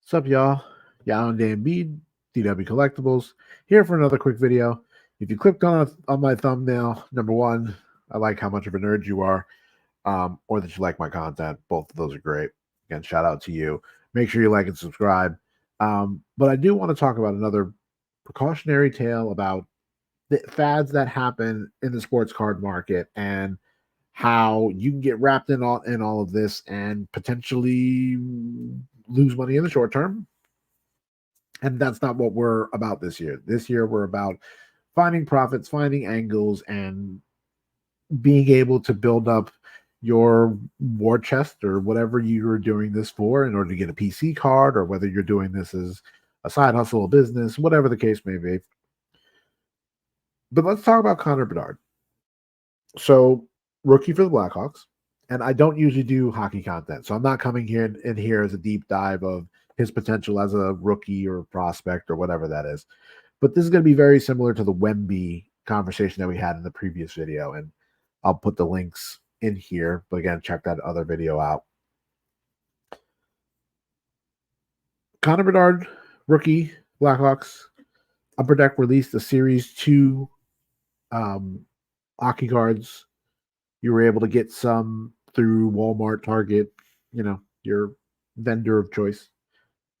What's up, y'all? Y'all and Dan Bead, DW Collectibles, here for another quick video. If you clicked on my thumbnail, number one, I like how much of a nerd you are, or that you like my content. Both of those are great. Again, shout out to you. Make sure you like and subscribe. But I do want to talk about another precautionary tale about the fads that happen in the sports card market and how you can get wrapped in all of this and potentially lose money in the short term. And that's not what we're about this year. This year we're about finding profits, finding angles, and being able to build up your war chest or whatever you're doing this for in order to get a PC card, or whether you're doing this as a side hustle, a business, whatever the case may be. But let's talk about Connor Bedard. So, rookie for the Blackhawks. And I don't usually do hockey content. So I'm not coming here as a deep dive of his potential as a rookie or prospect or whatever that is. But this is going to be very similar to the Wemby conversation that we had in the previous video. And I'll put the links in here. But again, check that other video out. Connor Bedard, rookie, Blackhawks. Upper Deck released a Series 2 hockey cards. You were able to get some through Walmart, Target, your vendor of choice.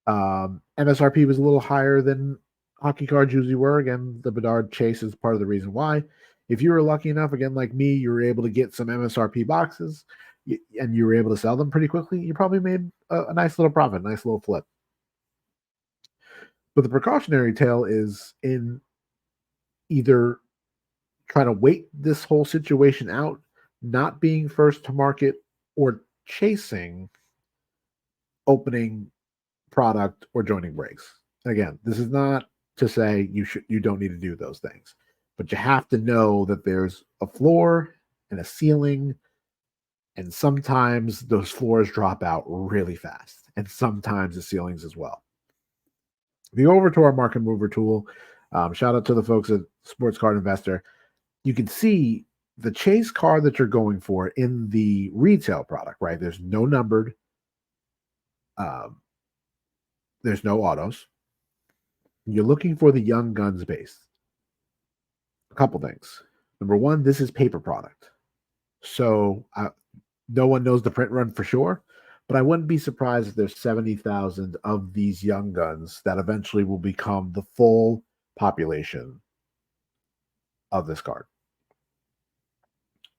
MSRP was a little higher than hockey cards usually were. Again, the Bedard chase is part of the reason why. If you were lucky enough, again, like me, you were able to get some MSRP boxes and you were able to sell them pretty quickly, you probably made a nice little profit, nice little flip. But the precautionary tale is in either trying to wait this whole situation out, not being first to market, or chasing opening product or joining breaks. Again, this is not to say you don't need to do those things, but you have to know that there's a floor and a ceiling, and sometimes those floors drop out really fast, and sometimes the ceilings as well. If you go over to our market mover tool, shout out to the folks at Sports Card Investor, you can see the chase card that you're going for in the retail product, right? There's no numbered, there's no autos. You're looking for the Young Guns base. A couple things. Number one, this is paper product. So no one knows the print run for sure, but I wouldn't be surprised if there's 70,000 of these Young Guns that eventually will become the full population of this card.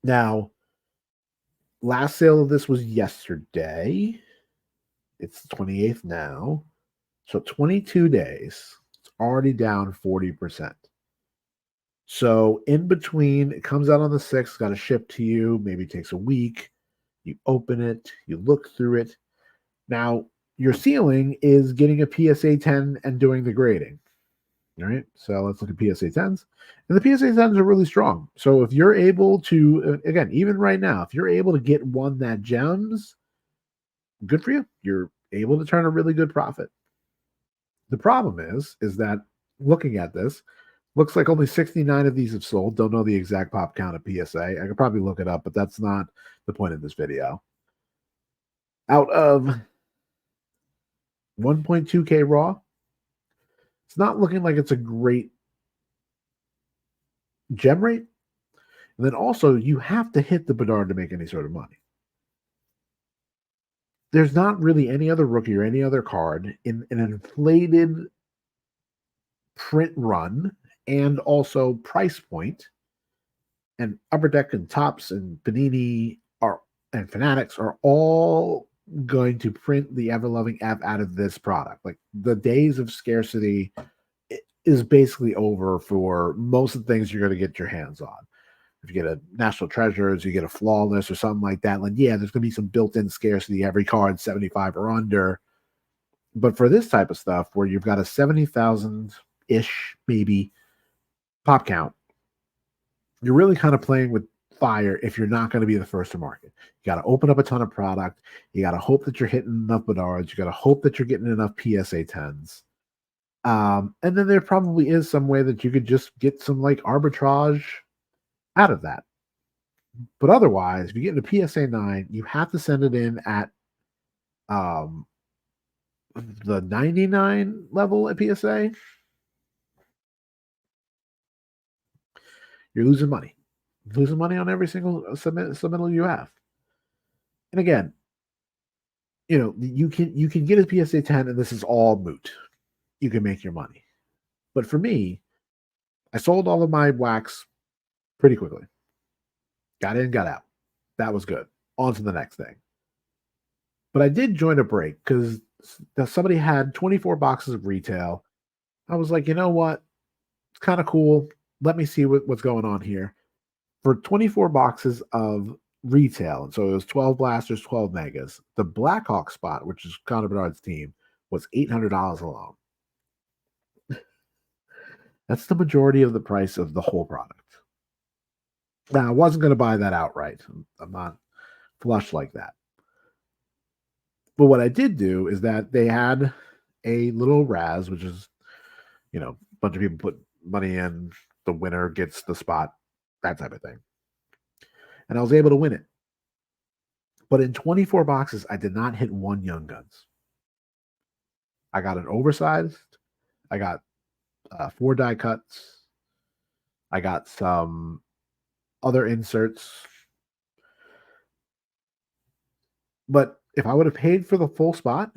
Now, last sale of this was yesterday. It's the 28th now. So 22 days. It's already down 40%. So in between, it comes out on the 6th, got to ship to you. Maybe it takes a week. You open it, you look through it. Now, your ceiling is getting a PSA 10 and doing the grading. All right, so let's look at PSA 10s. And the PSA 10s are really strong. So if you're able to, again, even right now, if you're able to get one that gems, good for you. You're able to turn a really good profit. The problem is that looking at this, looks like only 69 of these have sold. Don't know the exact pop count of PSA. I could probably look it up, but that's not the point of this video. Out of 1.2K raw, it's not looking like it's a great gem rate. And then also, you have to hit the Bedard to make any sort of money. There's not really any other rookie or any other card in an inflated print run and also price point. And Upper Deck and Topps and Panini and Fanatics are all going to print the ever-loving F out of this product. Like, the days of scarcity is basically over for most of the things you're going to get your hands on. If you get a National Treasures, you get a Flawless or something like that, like, yeah, there's going to be some built-in scarcity. Every card 75 or under. But for this type of stuff, where you've got a 70,000-ish maybe pop count, you're really kind of playing with fire if you're not going to be the first to market. You got to open up a ton of product. You got to hope that you're hitting enough Bedards. You got to hope that you're getting enough PSA 10s. And then there probably is some way that you could just get some like arbitrage out of that. But otherwise, if you get into PSA 9, you have to send it in at the 99 level at PSA, you're losing money. Losing money on every single submittal you have. And again, you can get a PSA 10, and this is all moot. You can make your money. But for me, I sold all of my wax pretty quickly. Got in, got out. That was good. On to the next thing. But I did join a break because somebody had 24 boxes of retail. I was like, you know what? It's kind of cool. Let me see what's going on here. For 24 boxes of retail, and so it was 12 blasters, 12 megas. The Blackhawk spot, which is Connor Bedard's team, was $800 alone. That's the majority of the price of the whole product. Now, I wasn't going to buy that outright. I'm not flush like that. But what I did do is that they had a little Raz, which is, a bunch of people put money in, the winner gets the spot, that type of thing. And I was able to win it. But in 24 boxes, I did not hit one Young Guns. I got an oversized. I got 4 die cuts. I got some other inserts. But if I would have paid for the full spot,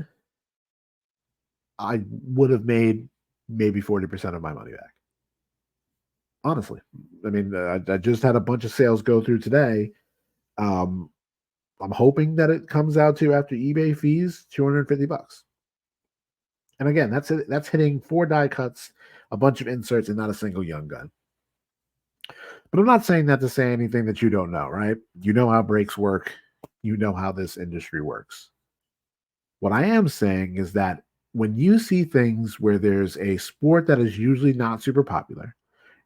I would have made maybe 40% of my money back. Honestly. I mean, I just had a bunch of sales go through today. I'm hoping that it comes out to, after eBay fees, $250. And again, that's hitting 4 die cuts, a bunch of inserts, and not a single Young Gun. But I'm not saying that to say anything that you don't know, right? You know how breaks work. You know how this industry works. What I am saying is that when you see things where there's a sport that is usually not super popular,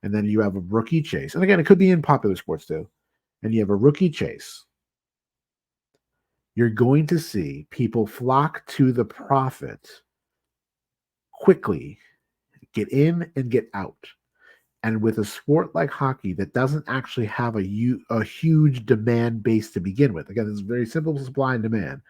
and then you have a rookie chase, and again, it could be in popular sports too, and you have a rookie chase, you're going to see people flock to the profit quickly, get in and get out. And with a sport like hockey that doesn't actually have a huge demand base to begin with, again, it's very simple supply and demand.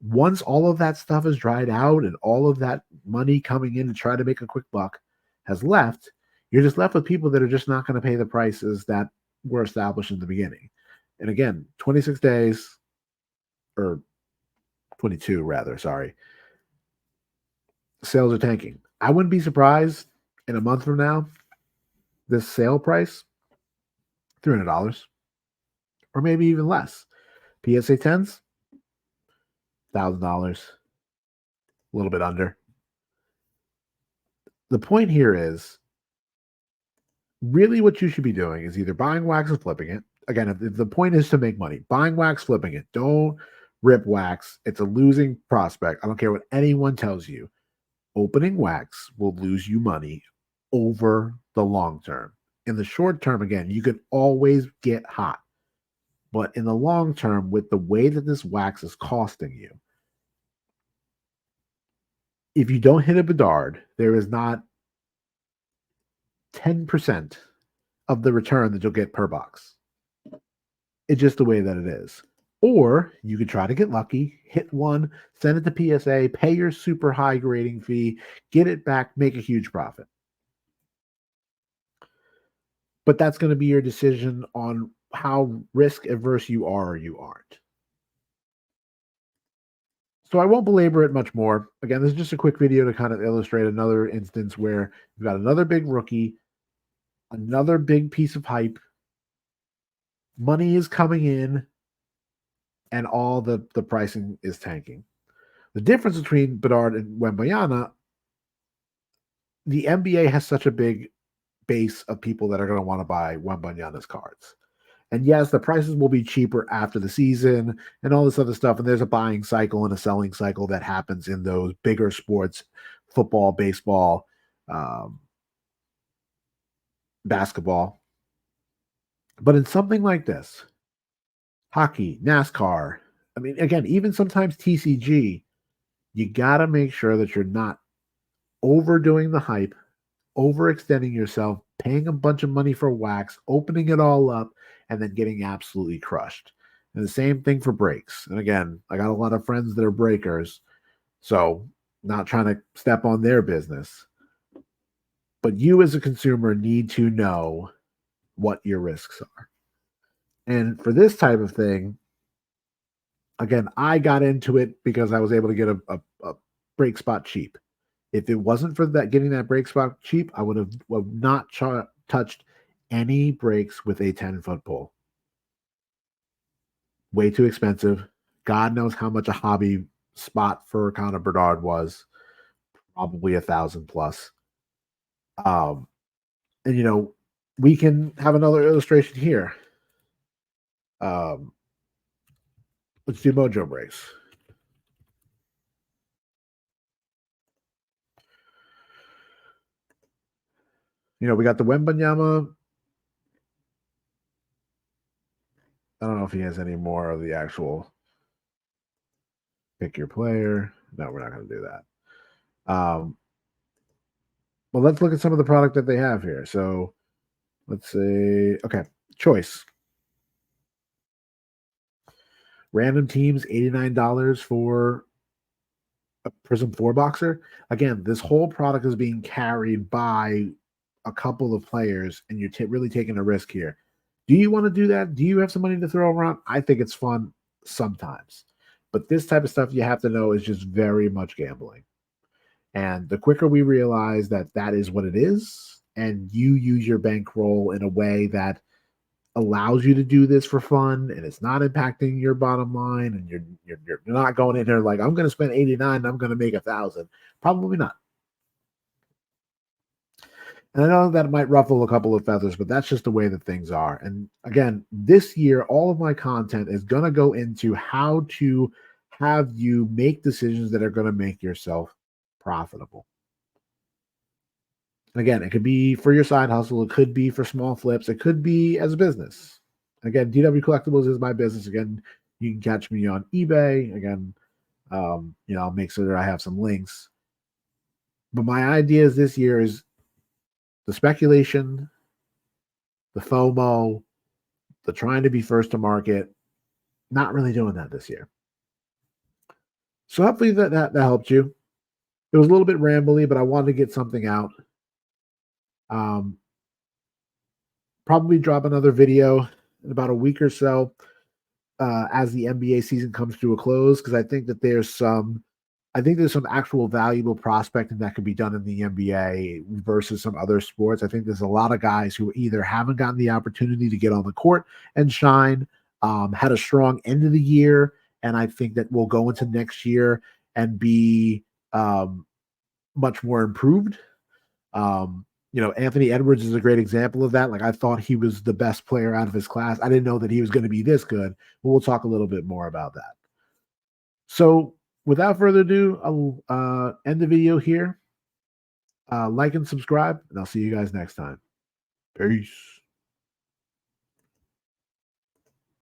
Once all of that stuff is dried out and all of that money coming in to try to make a quick buck has left, you're just left with people that are just not going to pay the prices that were established in the beginning. And again, 26 days, or 22 rather, sorry, sales are tanking. I wouldn't be surprised in a month from now, this sale price, $300, or maybe even less. PSA 10s, $1,000, a little bit under. The point here is, really what you should be doing is either buying wax and flipping it. Again, if the point is to make money, buying wax, flipping it. Don't rip wax. It's a losing prospect. I don't care what anyone tells you. Opening wax will lose you money over the long term. In the short term, again, you can always get hot. But in the long term, with the way that this wax is costing you, if you don't hit a Bedard, there is not 10% of the return that you'll get per box. It's just the way that it is. Or you could try to get lucky, hit one, send it to PSA, pay your super high grading fee, get it back, make a huge profit. But that's going to be your decision on how risk averse you are or you aren't. So I won't belabor it much more. Again, this is just a quick video to kind of illustrate another instance where you've got another big rookie, another big piece of hype. Money is coming in, and all the pricing is tanking. The difference between Bedard and Wembanyama, the NBA has such a big base of people that are going to want to buy Wembanyama's cards. And yes, the prices will be cheaper after the season and all this other stuff. And there's a buying cycle and a selling cycle that happens in those bigger sports, football, baseball, basketball. But in something like this, hockey, NASCAR, I mean, again, even sometimes TCG, you got to make sure that you're not overdoing the hype, overextending yourself, paying a bunch of money for wax, opening it all up, and then getting absolutely crushed. And the same thing for breaks. And again, I got a lot of friends that are breakers. So not trying to step on their business. But you as a consumer need to know what your risks are. And for this type of thing, again, I got into it because I was able to get a break spot cheap. If it wasn't for that getting that break spot cheap, I would have not touched any breaks with a 10-foot pole. Way too expensive. God knows how much a hobby spot for Connor Bedard was. Probably 1,000 plus. And we can have another illustration here. Let's do Mojo breaks. We got the Wembanyama. I don't know if he has any more of the actual pick your player. No, we're not going to do that. Well, let's look at some of the product that they have here. So let's say, okay, choice. Random teams, $89 for a Prism 4 boxer. Again, this whole product is being carried by a couple of players, and you're really taking a risk here. Do you want to do that? Do you have some money to throw around? I think it's fun sometimes. But this type of stuff you have to know is just very much gambling. And the quicker we realize that that is what it is, and you use your bankroll in a way that allows you to do this for fun, and it's not impacting your bottom line, and you're not going in there like, I'm going to spend 89 and I'm going to make 1,000. Probably not. And I know that might ruffle a couple of feathers, but that's just the way that things are. And again, this year, all of my content is going to go into how to have you make decisions that are going to make yourself profitable. And again, it could be for your side hustle. It could be for small flips. It could be as a business. Again, DW Collectibles is my business. Again, you can catch me on eBay. Again, I'll make sure that I have some links. But my ideas this year is the speculation, the FOMO, the trying to be first to market. Not really doing that this year. So hopefully that helped you. It was a little bit rambly, but I wanted to get something out. Probably drop another video in about a week or so as the NBA season comes to a close, because I think there's some actual valuable prospecting that could be done in the NBA versus some other sports. I think there's a lot of guys who either haven't gotten the opportunity to get on the court and shine, had a strong end of the year, and I think that we'll go into next year and be much more improved. Anthony Edwards is a great example of that. Like, I thought he was the best player out of his class. I didn't know that he was going to be this good, but we'll talk a little bit more about that. So without further ado, I'll end the video here. Like and subscribe, and I'll see you guys next time. Peace.